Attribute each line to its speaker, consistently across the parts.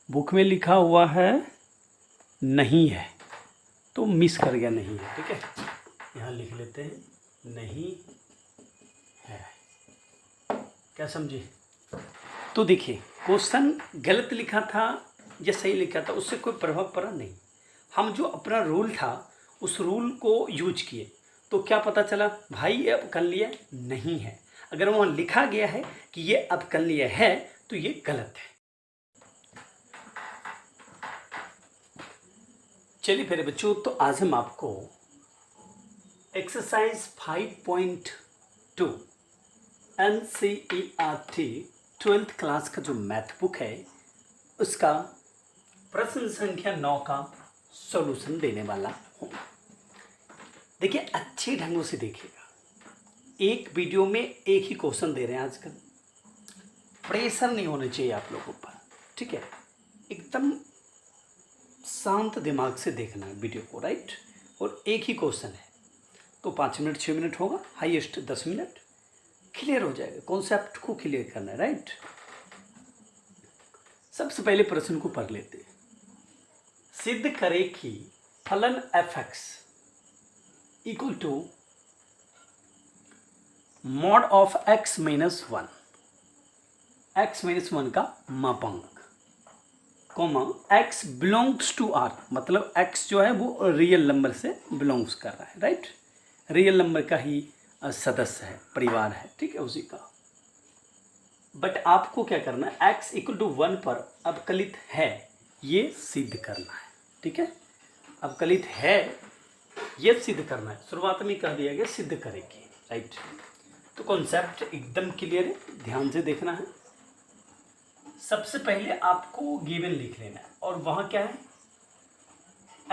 Speaker 1: Book में लिखा हुआ है नहीं है, तो मिस कर गया नहीं है। ठीक है, यहाँ लिख लेते हैं नहीं है। क्या समझे? तो देखिए, क्वेश्चन गलत लिखा था या सही लिखा था उससे कोई प्रभाव पड़ा नहीं। हम जो अपना रूल था उस रूल को यूज किए, तो क्या पता चला भाई ये अवकलनीय नहीं है। अगर वहाँ लिखा गया है कि ये अवकलनीय है तो ये गलत है। चलिए फिर बच्चों, तो आज हम आपको एक्सरसाइज 5.2 NCERT 12th क्लास का जो मैथ बुक है उसका प्रश्न संख्या 9 का सॉल्यूशन देने वाला हूँ। देखिए, अच्छे ढंगों से देखिएगा, एक वीडियो में एक ही क्वेश्चन दे रहे हैं आजकल। प्रेशर नहीं होना चाहिए आप लोगों पर, ठीक है? एकदम शांत दिमाग से देखना है वीडियो को, राइट? और एक ही क्वेश्चन है तो 5 मिनट 6 मिनट होगा, हाईएस्ट 10 मिनट, क्लियर हो जाएगा। कॉन्सेप्ट को क्लियर करना है, राइट? सबसे पहले प्रश्न को पढ़ लेते हैं। सिद्ध करें कि फलन f(x) equal to mod of x minus 1, x minus 1 का मापांक, comma x belongs to r, मतलब x जो है वो रियल नंबर से बिलोंग्स कर रहा है, राइट? रियल नंबर का ही सदस्य है, परिवार है, ठीक है, उसी का। बट आपको क्या करना है, x इक्वल टू 1 पर अवकलित है ये सिद्ध करना है, ठीक है? अवकलित है ये सिद्ध करना है। शुरुआत में कह दिया गया सिद्ध करेगी, राइट? तो कॉन्सेप्ट एकदम क्लियर है, ध्यान से देखना है। सबसे पहले आपको गिवन लिख लेना है और वहाँ क्या है,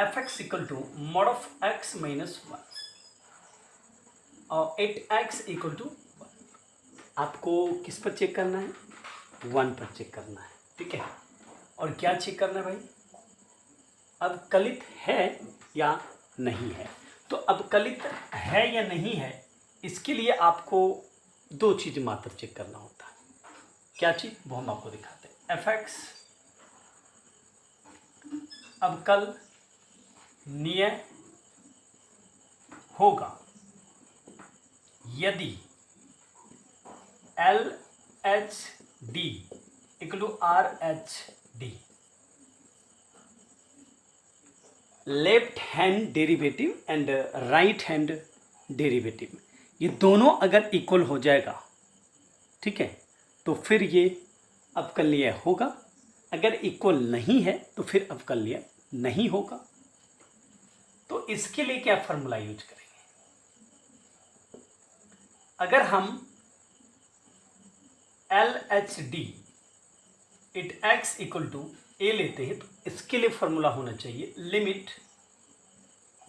Speaker 1: f(x) equal to mod of x minus 1 और 8x इक्वल टू 1। आपको किस पर चेक करना है? 1 पर चेक करना है, ठीक है? और क्या चेक करना है भाई? अवकलित है या नहीं है। तो अवकलित है या नहीं है, इसके लिए आपको 2 चीज़ मात्र चेक करना होता है। क्या चीज़, वो हम आपको दिखाते हैं। f(x) अवकलनीय होगा यदि LHD equal to RHD, left hand derivative and right hand derivative, ये दोनों अगर इक्वल हो जाएगा, ठीक है, तो फिर ये अवकलनीय होगा। अगर इक्वल नहीं है तो फिर अवकलनीय नहीं होगा। तो इसके लिए क्या फॉर्मूला यूज करेंगे? अगर हम LHD at x equal to a लेते हैं तो इसके लिए फॉर्मूला होना चाहिए limit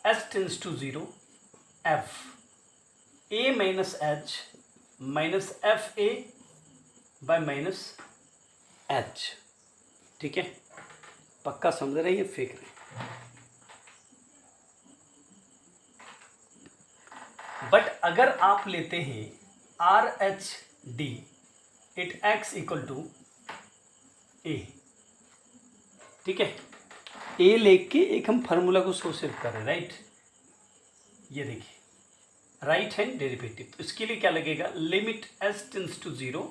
Speaker 1: s tends to 0 f a minus h minus f a by minus h, ठीक है? पक्का समझ रहे हैं, फेंक रहे हैं। बट अगर आप लेते हैं RHD at x equal to a, ठीक है? a लेके एक हम फार्मूला को सोल्व कर रहे हैं, राइट? ये देखिए, राइट हैंड डेरिवेटिव, तो इसके लिए क्या लगेगा, limit s tends to 0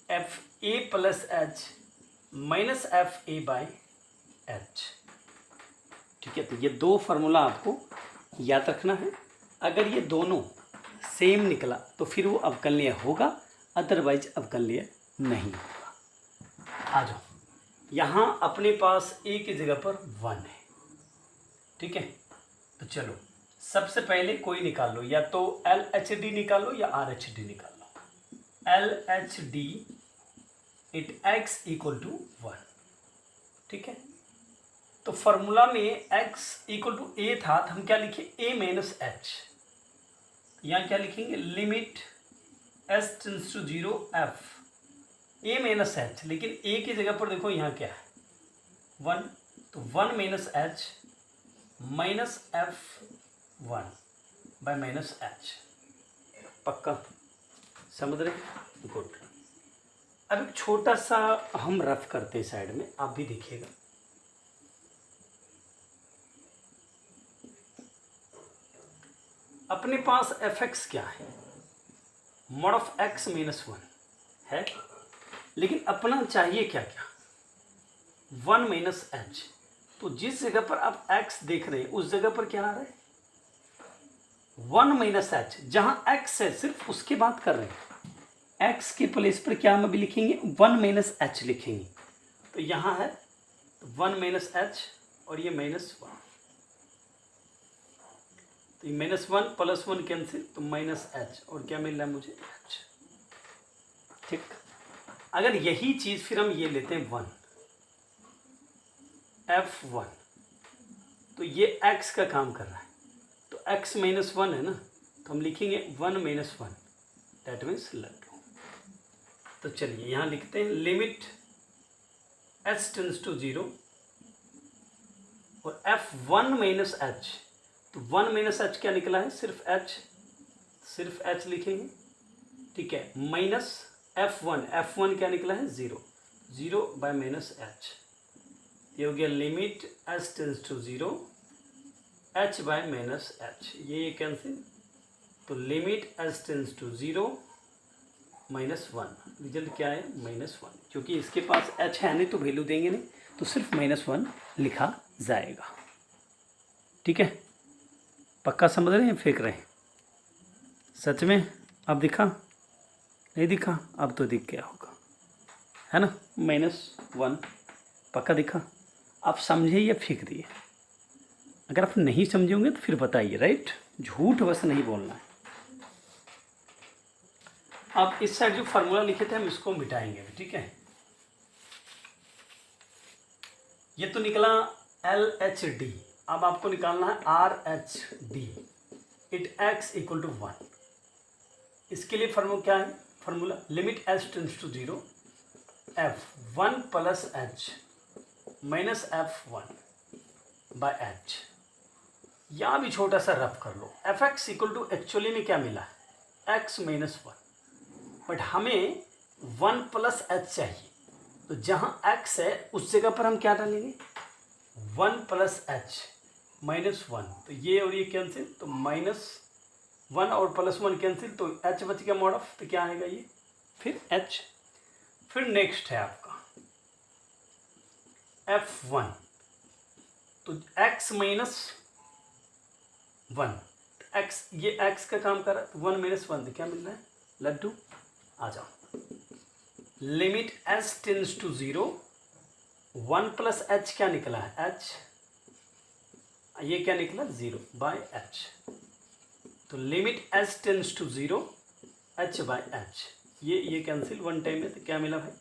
Speaker 1: f a plus h minus f a by h, ठीक है? तो ये 2 फार्मूला आपको याद रखना है। अगर ये दोनों सेम निकला तो फिर वो अवकलनीय होगा, अदरवाइज अवकलनीय नहीं होगा। आ जाओ, यहाँ अपने पास a की जगह पर 1 है, ठीक है? तो चलो सबसे पहले कोई निकाल लो, या तो LHD निकालो या RHD निकाल लो। LHD at x equal to 1, ठीक है? तो फॉर्मूला में x इक्वल टू a था, तो हम क्या लिखे, a माइनस h। यहाँ क्या लिखेंगे, limit s tends to 0 f a minus h, लेकिन a की जगह पर देखो यहाँ क्या है, 1, तो 1 minus h minus f1 bye minus h। पक्का समझ रहे? गुड। अब एक छोटा सा हम रफ करते हैं साइड में, आप भी देखिएगा। अपने पास fx क्या है, mod ऑफ x माइनस 1 है, लेकिन अपना चाहिए क्या क्या, 1 माइनस एच। तो जिस जगह पर आप x देख रहे हैं उस जगह पर क्या आ रहा है, 1 माइनस एच। जहां x है सिर्फ उसकी बात कर रहे हैं, x के प्लेस पर क्या हम अभी लिखेंगे, 1 माइनस एच लिखेंगे। तो यहाँ है 1 माइनस एच और ये माइनस 1, तो ये माइनस 1 प्लस 1 कैंसिल, तो माइनस एच, और क्या मिल रहा है मुझे, एच। ठीक, अगर यही चीज फिर हम ये लेते हैं 1 f1, तो ये x का काम कर रहा है, तो x माइनस 1 है ना, तो हम लिखेंगे 1 माइनस 1, दैट मीन्स लड्डू। तो चलिए यहाँ लिखते हैं लिमिट h टेंड्स टू 0 और f1 माइनस एच। तो 1 माइनस एच क्या निकला है, सिर्फ h, सिर्फ h लिखेंगे, ठीक है, माइनस f1 क्या निकला है, 0 बाय माइनस एच। ये हो गया limit h tends to 0 h by minus h, ये कैंसिल, तो limit h tends to 0 minus 1, result क्या है, -1। क्योंकि इसके पास h है नहीं तो वैल्यू देंगे नहीं, तो सिर्फ -1 लिखा जाएगा। ठीक है, पक्का समझ रहे हैं, फेंक रहे हैं, सच में अब दिखा नहीं दिखा, अब तो दिख गया होगा, है ना, -1 पक्का दिखा। आप समझे या फेंक दिए, अगर आप नहीं समझे होंगे तो फिर बताइए, राइट, झूठ बस नहीं बोलना है। अब इस साइड जो फार्मूला लिखे थे हम इसको मिटाएंगे, ठीक है। ये तो निकला LHD, अब आपको निकालना है RHD, at x equal to 1। इसके लिए फार्मूला क्या है, formula limit h tends to 0 f1 plus h minus f1 by h। यहाँ भी छोटा सा रफ कर लो, fx इक्वल टू एक्चुअली में क्या मिला है, x माइनस 1, बट हमें 1 प्लस h चाहिए, तो जहाँ x है उस जगह पर हम क्या डालेंगे, 1 प्लस h -1, तो ये और ये कैंसिल, तो -1 और +1 कैंसिल, तो h बच गया मॉड ऑफ, तो क्या आएगा ये, फिर h। फिर नेक्स्ट है आपका f1, तो x माइनस 1, x, ये x का काम कर रहा है, 1 माइनस 1, तो क्या मिल रहा है, लड्डू। आ जाओ, limit h tends to 0 1 plus h क्या निकला है, h, ये क्या निकला, 0 बाय h, तो limit h tends to 0 h by h, ये कैंसिल 1 टाइम में, तो क्या मिला भाई,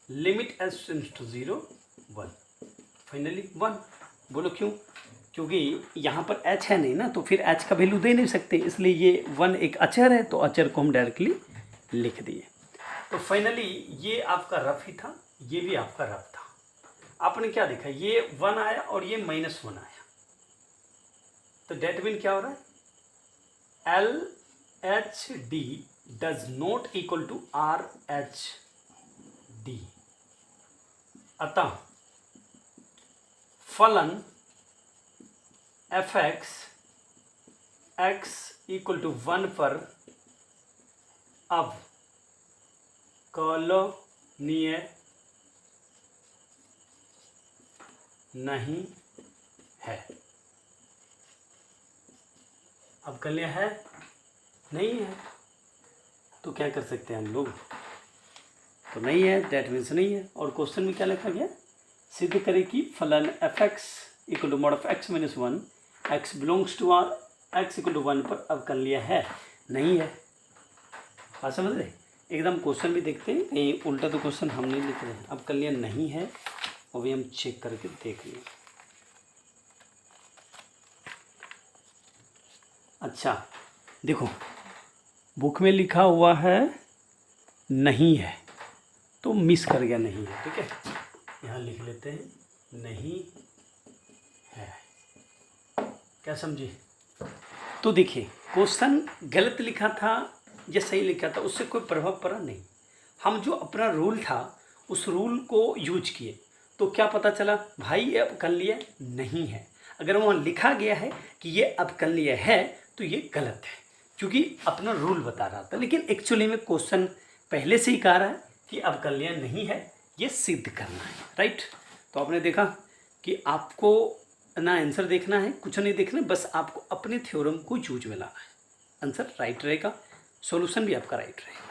Speaker 1: limit h tends to 0 1, finally 1। बोलो क्यों, क्योंकि यहाँ पर h है नहीं ना, तो फिर h का वैल्यू दे नहीं सकते, इसलिए ये 1 एक अचर है, तो अचर को हम डायरेक्टली लिख दिए। तो फाइनली ये आपका रफ ही था, ये भी आपका रफ था। आपने क्या देखा, ये 1 आया और ये -1 आया, तो डेट मीन क्या हो रहा है, LHD does not equal to RHD। अतः फलन fx x इक्वल टू 1 पर अब कॉलोनीय नहीं है। अब कॉलोनीय है नहीं है, तो क्या कर सकते हैं हम लोग, तो नहीं है, दैट मीन्स नहीं है। और क्वेश्चन में क्या लिखा गया, सिद्ध करें कि फलन fx equal to mod of x minus 1 x belongs to r x equal to 1 पर अवकलनीय है नहीं है। बात समझ रहे, एकदम क्वेश्चन भी देखते हैं, कहीं उल्टा तो क्वेश्चन हम नहीं लिख रहे हैं, अवकलनीय नहीं है, और भी हम चेक करके देख लें। अच्छा देखो, बुक में लिखा हुआ है नहीं है, तो मिस कर गया नहीं है, ठीक है, यहाँ लिख लेते हैं नहीं है। क्या समझे, तो देखिए क्वेश्चन गलत लिखा था या सही लिखा था, उससे कोई प्रभाव पड़ा नहीं। हम जो अपना रूल था उस रूल को यूज किए, तो क्या पता चला भाई ये अपकलनीय नहीं है। अगर वहाँ लिखा गया है कि ये अपकलनीय है तो ये गलत है, क्योंकि अपना रूल बता रहा था। लेकिन एक्चुअली में क्वेश्चन पहले से ही कह रहा है कि अपकलनीय नहीं है, ये सिद्ध करना है, राइट। तो आपने देखा कि आपको ना आंसर देखना है, कुछ नहीं देखना, बस आपको अपने थ्योरम को यूज में लाना है। आंसर राइट रहेगा, सॉल्यूशन भी आपका राइट रहेगा।